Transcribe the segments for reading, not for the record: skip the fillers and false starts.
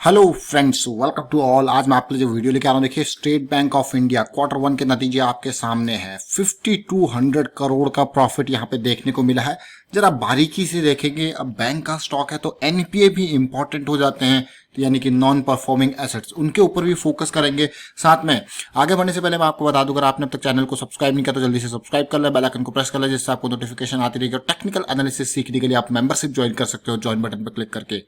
Hello friends, welcome to all. आज मैं आपके लिए जो वीडियो लेके आ रहा हूँ, देखिए state bank of India Q1 के नतीजे आपके सामने हैं। 5200 करोड़ का प्रॉफिट यहाँ पे देखने को मिला है। जरा बारीकी से देखेंगे, अब बैंक का स्टॉक है तो एनपीए भी इंपॉर्टेंट हो जाते हैं, तो यानी कि नॉन परफॉर्मिंग एसेट्स, उनके ऊपर भी फोकस करेंगे। साथ में आगे बढ़ने से पहले मैं आपको बता दूं, अगर आपने अब तक चैनल को सब्सक्राइब नहीं किया तो जल्दी से सब्सक्राइब कर ले, बेल आइकन को प्रेस कर ले, जिससे आपको नोटिफिकेशन आती रहेगी। और टेक्निकल एनालिसिस सीखने के लिए आप मेंबरशिप ज्वाइन कर सकते हो, ज्वाइन बटन पर क्लिक करके।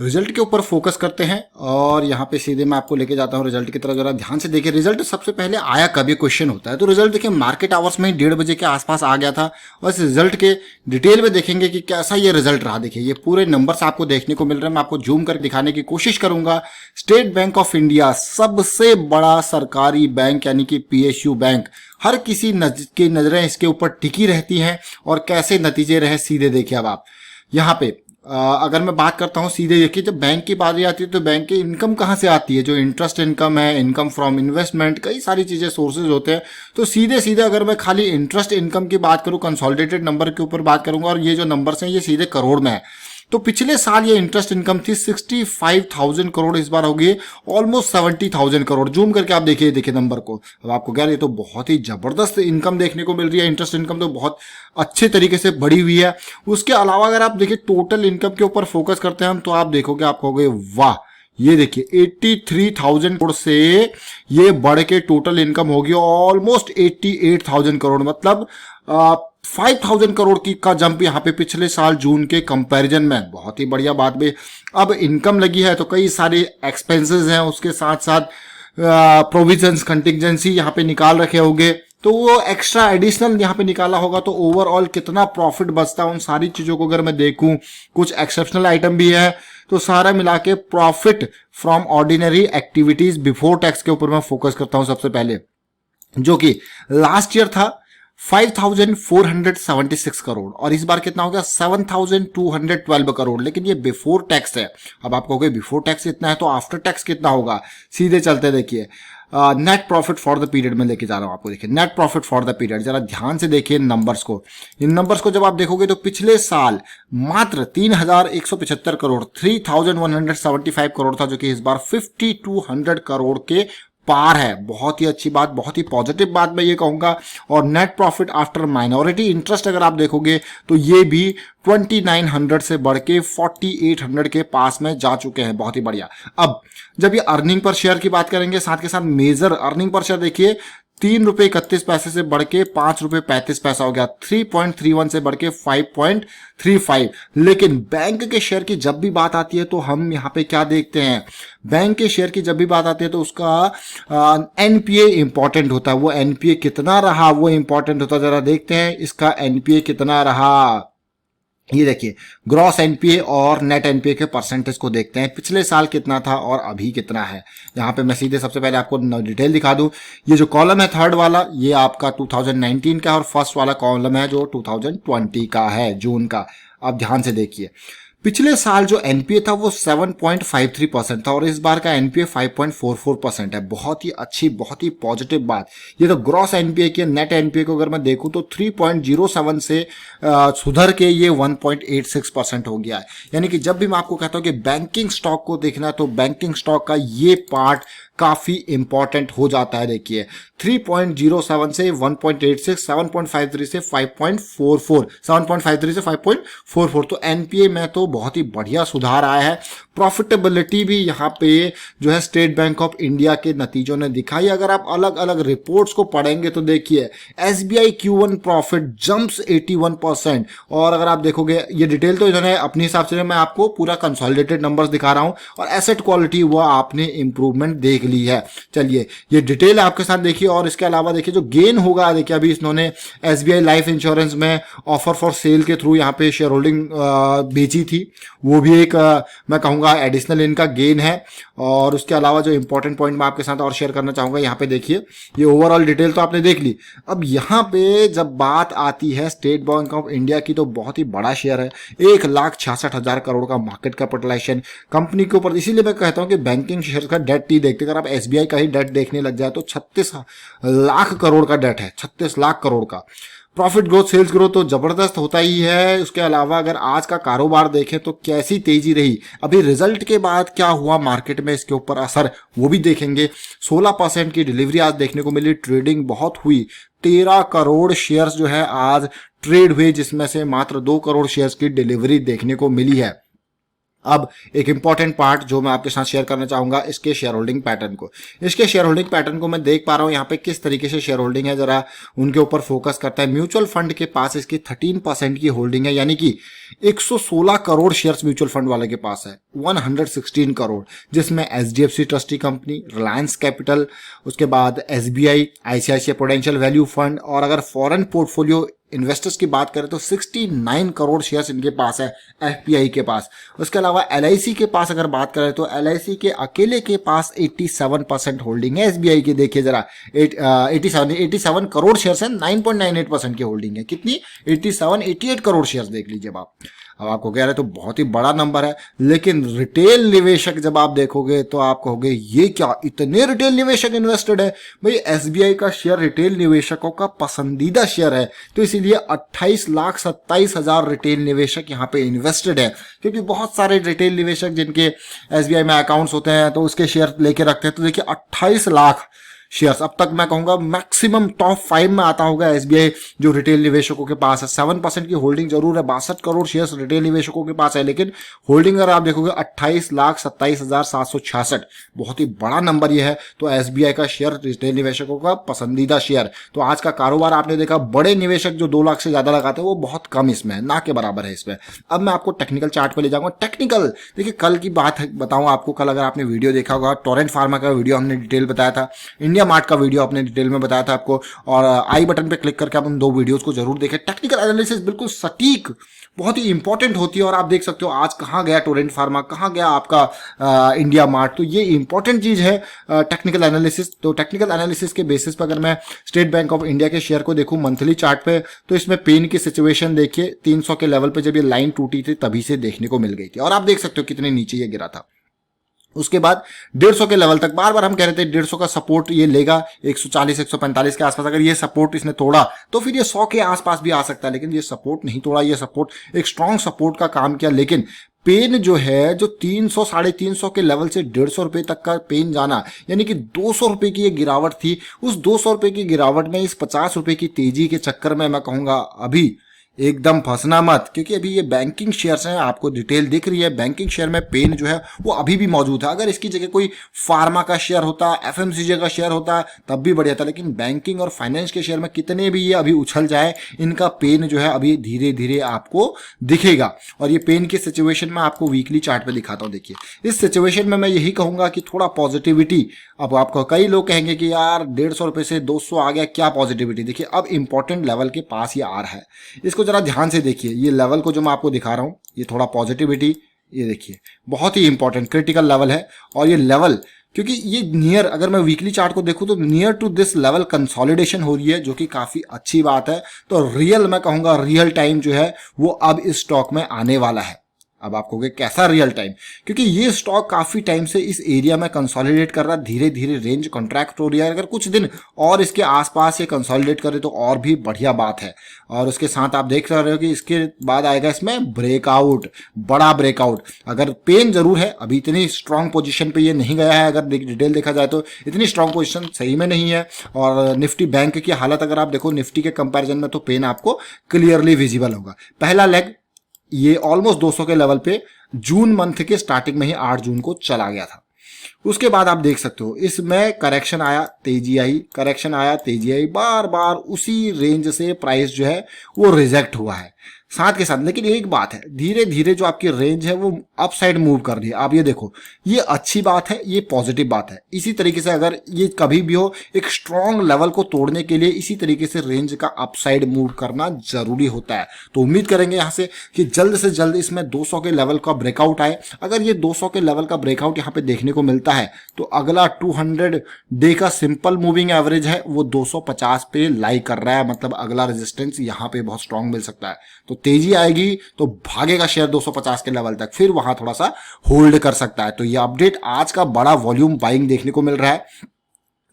रिजल्ट के ऊपर फोकस करते हैं और यहाँ पे सीधे मैं आपको लेके जाता हूँ रिजल्ट की तरफ। जरा ध्यान से देखिए, रिजल्ट सबसे पहले आया कब, ये क्वेश्चन होता है। तो रिजल्ट देखिए मार्केट आवर्स में 1:30 बजे के आसपास आ गया था। और इस रिजल्ट के डिटेल में देखेंगे कि कैसा ये रिजल्ट रहा। देखिए ये पूरे नंबर्स आपको देखने को मिल रहे हैं, मैं आपको जूम करके दिखाने की कोशिश करूंगा। स्टेट बैंक ऑफ इंडिया सबसे बड़ा सरकारी बैंक यानी कि पीएसयू बैंक, हर किसी की नजरें इसके ऊपर टिकी रहती हैं। और कैसे नतीजे रहे सीधे देखिए। अब आप यहाँ पे अगर मैं बात करता हूँ सीधे, देखिए जब बैंक की बात आती है तो बैंक की इनकम कहाँ से आती है, जो इंटरेस्ट इनकम है, इनकम फ्रॉम इन्वेस्टमेंट, कई सारी चीजें सोर्सेज होते हैं। तो सीधे सीधे अगर मैं खाली इंटरेस्ट इनकम की बात करूँ, कंसोलिडेटेड नंबर के ऊपर बात करूंगा, और ये जो नंबर्स हैं ये सीधे करोड़ में है। तो पिछले साल ये इंटरेस्ट इनकम थी 65,000 करोड़, इस बार होगी ऑलमोस्ट 70,000 करोड़। जूम करके आप देखिए नंबर को। अब आपको क्या, ये तो बहुत ही जबरदस्त इनकम देखने को मिल रही है। इंटरेस्ट इनकम तो बहुत अच्छे तरीके से बढ़ी हुई है। उसके अलावा अगर आप देखिए टोटल इनकम के ऊपर फोकस करते हैं हम, तो आप देखोगे, आप कहोगे वाह, ये देखिए 83,000 करोड़ से ये बढ़ के टोटल इनकम होगी ऑलमोस्ट 88,000 करोड़। मतलब 5,000 करोड़ की का जंप यहाँ पे पिछले साल जून के कंपैरिजन में। बहुत ही बढ़िया बात भी। अब इनकम लगी है तो कई सारे एक्सपेंसेस हैं, उसके साथ साथ प्रोविजंस, कंटिजेंसी यहाँ पे निकाल रखे होंगे, तो वो एक्स्ट्रा एडिशनल यहाँ पे निकाला होगा। तो ओवरऑल कितना प्रॉफिट बचता है, उन सारी चीजों को अगर मैं देखूं, कुछ एक्सेप्शनल आइटम भी है, तो सारा मिला के profit from ordinary activities before tax के ऊपर मैं फोकस करता हूं सबसे पहले, जो कि लास्ट ईयर था 5,476 करोड़ और इस बार कितना हो गया 7,212 करोड़। लेकिन ये बिफोर टैक्स है। अब आप कहोगे बिफोर टैक्स इतना है तो आफ्टर टैक्स कितना होगा, सीधे चलते देखिए। Net profit for the period में लेके जा रहा हूं आपको। देखिए net profit for the period, जरा ध्यान से देखिए नंबर्स को। इन नंबर्स को जब आप देखोगे तो पिछले साल मात्र 3,175 करोड़, 3,175 करोड़ था, जो कि इस बार 5,200 करोड़ के पार है। बहुत ही अच्छी बात, बहुत ही पॉजिटिव बात मैं ये कहूंगा। और net profit after minority interest अगर आप देखोगे तो ये भी 2,900 से बढ़ के 4,800 के पास में जा चुके हैं। बहुत ही बढ़िया। अब जब ये अर्निंग पर शेयर की बात करेंगे, साथ के साथ मेजर अर्निंग पर शेयर देखिए, 3 रुपए 31 पैसे से बढ़ के 5 रुपए 35 पैसा हो गया, 3.31 से बढ़ के 5.35। लेकिन बैंक के शेयर की जब भी बात आती है तो हम यहाँ पे क्या देखते हैं, बैंक के शेयर की जब भी बात आती है तो उसका एनपीए इंपॉर्टेंट होता है। वो एनपीए कितना रहा वो इंपॉर्टेंट होता है। जरा देखते हैं इसका एनपीए कितना रहा। ये देखिए ग्रॉस एनपीए और नेट एनपीए के परसेंटेज को देखते हैं, पिछले साल कितना था और अभी कितना है। यहाँ पे मैं सीधे सबसे पहले आपको डिटेल दिखा दूं। ये जो कॉलम है थर्ड वाला, ये आपका 2019 का है, और फर्स्ट वाला कॉलम है जो 2020 का है, जून का। आप ध्यान से देखिए, पिछले साल जो एनपीए था वो 7.53% था और इस बार का एनपीए 5.44% है। बहुत ही अच्छी, बहुत ही पॉजिटिव बात। ये तो ग्रॉस एनपीए की। नेट एनपीए को अगर मैं देखूं तो 3.07 से सुधर के ये 1.86% हो गया है। यानी कि जब भी मैं आपको कहता हूं कि बैंकिंग स्टॉक को देखना है तो बैंकिंग स्टॉक का ये पार्ट काफी इंपॉर्टेंट हो जाता है। देखिए 3.07 से 1.86, 7.53 से 5.44, 7.53 से 5.44। तो एनपीए में तो बहुत ही बढ़िया सुधार आया है। प्रॉफिटेबिलिटी भी यहाँ पे जो है स्टेट बैंक ऑफ इंडिया के नतीजों ने दिखाई। अगर आप अलग अलग रिपोर्ट्स को पढ़ेंगे तो देखिए एसबीआई Q1 प्रॉफिट जंप्स 81%। और अगर आप देखोगे, ये डिटेल तो इन्होंने अपने हिसाब से, मैं आपको पूरा कंसोलिडेटेड नंबर्स दिखा रहा हूं, और एसेट क्वालिटी वो आपने इंप्रूवमेंट देख ली है। चलिए ये डिटेल आपके साथ देखिए। और इसके अलावा देखिए जो गेन होगा, देखिए अभी इन्होंने एसबीआई लाइफ इंश्योरेंस में ऑफर फॉर सेल के थ्रू यहाँ पे शेयर होल्डिंग बेची थी, वो भी एक मैं कहूंगा एडिशनल इनका गेन है। और उसके अलावा जो इंपॉर्टेंट पॉइंट मैं आपके साथ और शेयर करना चाहूंगा, यहाँ पे देखिए ये ओवरऑल डिटेल तो आपने देख ली। अब यहाँ पे जब बात आती है स्टेट बैंक ऑफ इंडिया की, तो बहुत ही बड़ा शेयर है, 1,66,000 करोड़ का मार्केट कैपिटलाइजेशन कंपनी के ऊपर। इसीलिए मैं कहता हूं कि बैंकिंग शेयर का डेट ही देखते, अगर आप एसबीआई का ही डेट देखने लग जाए तो 36 लाख करोड़ का डेट है, 36 लाख करोड़ का। प्रॉफिट ग्रोथ, सेल्स ग्रोथ तो जबरदस्त होता ही है। उसके अलावा अगर आज का कारोबार देखें तो कैसी तेजी रही, अभी रिजल्ट के बाद क्या हुआ मार्केट में, इसके ऊपर असर वो भी देखेंगे। 16% की डिलीवरी आज देखने को मिली, ट्रेडिंग बहुत हुई, 13 करोड़ शेयर्स जो है आज ट्रेड हुए, जिसमें से मात्र 2 करोड़ शेयर्स की डिलीवरी देखने को मिली है। अब एक इंपॉर्टेंट पार्ट जो मैं आपके साथ शेयर करना चाहूंगा, इसके शेयर होल्डिंग पैटर्न को। इसके शेयर होल्डिंग पैटर्न को मैं देख पा रहा हूं यहाँ पे किस तरीके से शेयर होल्डिंग है, जरा उनके ऊपर फोकस करता है। म्यूचुअल फंड के पास इसकी 13% की होल्डिंग है, यानी कि 116 करोड़ शेयर्स म्यूचुअल फंड वाले के पास है, 116 करोड़, जिसमें HDFC trustee company, Reliance capital, उसके बाद SBI, ICICI prudential value fund, और अगर फॉरेन पोर्टफोलियो इन्वेस्टर्स की बात करें तो 69 करोड़ शेयर्स इनके पास है, एफपीआई के पास। उसके अलावा एलआईसी के पास अगर बात करें तो एलआईसी के अकेले के पास 87% होल्डिंग है। एसबीआई की देखिए जरा 87 करोड़ शेयर्स है, 9.98% की होल्डिंग है। कितनी? 88 करोड़ शेयर्स देख लीजिए आप। अब आपको कह रहे तो बहुत ही बड़ा नंबर है, लेकिन रिटेल निवेशक जब आप देखोगे तो आप कहोगे ये क्या, इतने रिटेल निवेशक इन्वेस्टेड है। भाई एसबीआई का शेयर रिटेल निवेशकों का पसंदीदा शेयर है, तो इसीलिए 28,27,000 रिटेल निवेशक यहाँ पे इन्वेस्टेड है। क्योंकि बहुत सारे रिटेल निवेशक जिनके एसबीआई में अकाउंट्स होते हैं तो उसके शेयर लेके रखते हैं। तो देखिए 28 लाख शेयर्स, अब तक मैं कहूंगा मैक्सिमम टॉप 5 में आता होगा एसबीआई जो रिटेल निवेशकों के पास है। 7% की होल्डिंग जरूर है, 62 करोड़ शेयर्स रिटेल निवेशकों के पास है, लेकिन होल्डिंग अगर आप देखोगे 28,27,766, बहुत ही बड़ा नंबर ये है। तो एसबीआई का शेयर रिटेल निवेशकों का पसंदीदा शेयर। तो आज का कारोबार आपने देखा, बड़े निवेशक जो 2 लाख से ज्यादा लगाते हैं वो बहुत कम इसमें है, ना के बराबर है इसमें। अब मैं आपको टेक्निकल चार्ट पे ले जाऊंगा। टेक्निकल देखिए, कल की बात बताऊं आपको, कल अगर आपने वीडियो देखा होगा, टोरेंट फार्मा का वीडियो हमने डिटेल बताया था, इंडिया मार्ट का वीडियो आपने डिटेल में बताया था आपको, और आई बटन पे क्लिक करके आप उन 2 वीडियोस को जरूर देखें। टेक्निकल एनालिसिस बिल्कुल सटीक, बहुत ही इंपॉर्टेंट होती है। और आप देख सकते हो आज कहां गया टोरेंट फार्मा, कहां गया आपका इंडिया मार्ट। तो ये इंपॉर्टेंट चीज है टेक्निकल एनालिसिस। तो टेक्निकल एनालिसिस के बेसिस पर अगर मैं स्टेट बैंक ऑफ इंडिया के शेयर को देखूं मंथली चार्ट पे, तो इसमें पेन की सिचुएशन देखिए, 300 के लेवल पे जब ये लाइन टूटी थी तभी से देखने को मिल गई थी, और आप देख सकते हो कितने नीचे ये गिरा था। उसके बाद 150 के लेवल तक बार बार हम कह रहे थे 150 का सपोर्ट ये लेगा, 140 145 के आसपास। अगर ये सपोर्ट इसने तोड़ा तो फिर ये 100 के आसपास भी आ सकता है, लेकिन ये सपोर्ट नहीं तोड़ा। ये सपोर्ट एक स्ट्रॉन्ग सपोर्ट का काम किया, लेकिन पेन जो है, जो 300 350 के लेवल से 150 रुपए तक का पेन जाना, यानी कि 200 रुपए की ये गिरावट थी। उस 200 रुपए की गिरावट में इस 50 रुपए की तेजी के चक्कर में मैं कहूंगा अभी एकदम फंसना मत, क्योंकि अभी ये बैंकिंग शेयर्स हैं, आपको डिटेल दिख रही है। बैंकिंग शेयर में पेन जो है वो अभी भी मौजूद है। अगर इसकी जगह कोई फार्मा का शेयर होता, एफएमसीजी का शेयर होता तब भी बढ़िया था, लेकिन बैंकिंग और फाइनेंस के शेयर में कितने भी ये अभी उछल जाए, इनका पेन जो है अभी धीरे धीरे आपको दिखेगा। और ये पेन की सिचुएशन में आपको वीकली चार्ट पे दिखाता हूं। देखिए इस सिचुएशन में मैं यही कहूंगा कि थोड़ा पॉजिटिविटी। अब आपको कई लोग कहेंगे कि यार 150 रुपए से 200 आ गया, क्या पॉजिटिविटी। देखिए अब इंपॉर्टेंट लेवल के पास ये आ रहा है, इसको जरा ध्यान से देखिए। ये लेवल को जो मैं आपको दिखा रहा हूं, ये थोड़ा पॉजिटिविटी, ये देखिए बहुत ही इंपॉर्टेंट क्रिटिकल लेवल है। और ये लेवल, क्योंकि ये नियर, अगर मैं वीकली चार्ट को देखूं तो near to this level consolidation हो रही है, जो कि काफी अच्छी बात है। तो रियल, मैं कहूंगा रियल टाइम जो है वो अब इस स्टॉक में आने वाला है। अब आप कहोगे कैसा रियल टाइम, क्योंकि ये स्टॉक काफी टाइम से इस एरिया में कंसोलिडेट कर रहा है, धीरे धीरे रेंज कॉन्ट्रैक्ट हो रही है। अगर कुछ दिन और इसके आसपास ये कंसोलिडेट करे तो और भी बढ़िया बात है। और उसके साथ आप देख रहे हो कि इसके बाद आएगा इसमें ब्रेकआउट, बड़ा ब्रेकआउट। अगर पेन जरूर है, अभी इतनी स्ट्रांग पोजीशन पे ये नहीं गया है, अगर डिटेल देखा जाए तो इतनी स्ट्रांग पोजीशन सही में नहीं है। और निफ्टी बैंक की हालत अगर आप देखो निफ्टी के कंपैरिजन में, तो पेन आपको क्लियरली विजिबल होगा। पहला लेग ये ऑलमोस्ट 200 के लेवल पे जून मंथ के स्टार्टिंग में ही 8 जून को चला गया था। उसके बाद आप देख सकते हो इसमें करेक्शन आया, तेजी आई, करेक्शन आया, तेजी आई, बार बार उसी रेंज से प्राइस जो है वो रिजेक्ट हुआ है साथ के साथ। लेकिन एक बात है, धीरे धीरे जो आपकी रेंज है वो अप साइड मूव कर रही है। आप ये देखो, ये अच्छी बात है, ये पॉजिटिव बात है। इसी तरीके से अगर ये कभी भी हो, एक स्ट्रॉन्ग लेवल को तोड़ने के लिए इसी तरीके से रेंज का अप साइड मूव करना जरूरी होता है। तो उम्मीद करेंगे यहां से कि जल्द से जल्द इसमें 200 के लेवल का ब्रेकआउट आए। अगर ये 200 के लेवल का ब्रेकआउट यहाँ पे देखने को मिलता है तो अगला 200 डे का सिंपल मूविंग एवरेज है वो 250 पे लाई कर रहा है, मतलब अगला रेजिस्टेंस यहाँ पे बहुत स्ट्रॉन्ग मिल सकता है। तो तेजी आएगी तो भागेगा शेयर 250 के लेवल तक, फिर वहां थोड़ा सा होल्ड कर सकता है। तो ये अपडेट आज का बड़ा वॉल्यूम बाइंग देखने को मिल रहा है।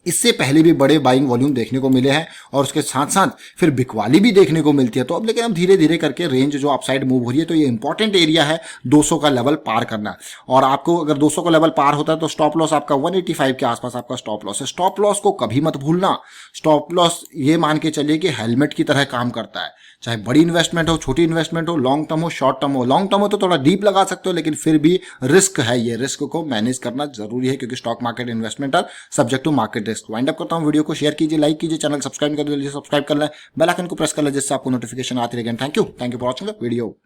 इससे पहले भी बड़े बाइंग वॉल्यूम देखने को मिले हैं और उसके साथ साथ फिर बिकवाली भी देखने को मिलती है। तो अब लेकिन अब धीरे धीरे करके रेंज जो अपसाइड मूव हो रही है, तो ये इंपॉर्टेंट एरिया है 200 का लेवल पार करना। और आपको अगर 200 का लेवल पार होता है तो स्टॉप लॉस आपका 185 के आसपास आपका स्टॉप लॉस है। स्टॉप लॉस को कभी मत भूलना। स्टॉप लॉस ये मान के चलिए कि हेलमेट की तरह काम करता है, चाहे बड़ी इन्वेस्टमेंट हो, छोटी इन्वेस्टमेंट हो, लॉन्ग टर्म हो, शॉर्ट टर्म हो। लॉन्ग टर्म हो तो थोड़ा डीप लगा सकते हो, लेकिन फिर भी रिस्क है, ये रिस्क को मैनेज करना जरूरी है, क्योंकि stock market investment are subject to market risk. Wind up करता हूं, वीडियो को शेयर कीजिए, लाइक कीजिए, चैनल सब्सक्राइब कर लीजिए, सब्सक्राइब कर लें, बेल आइकन को प्रेस कर लें जिससे आपको नोटिफिकेशन आती रहेगी। Thank you for watching the video.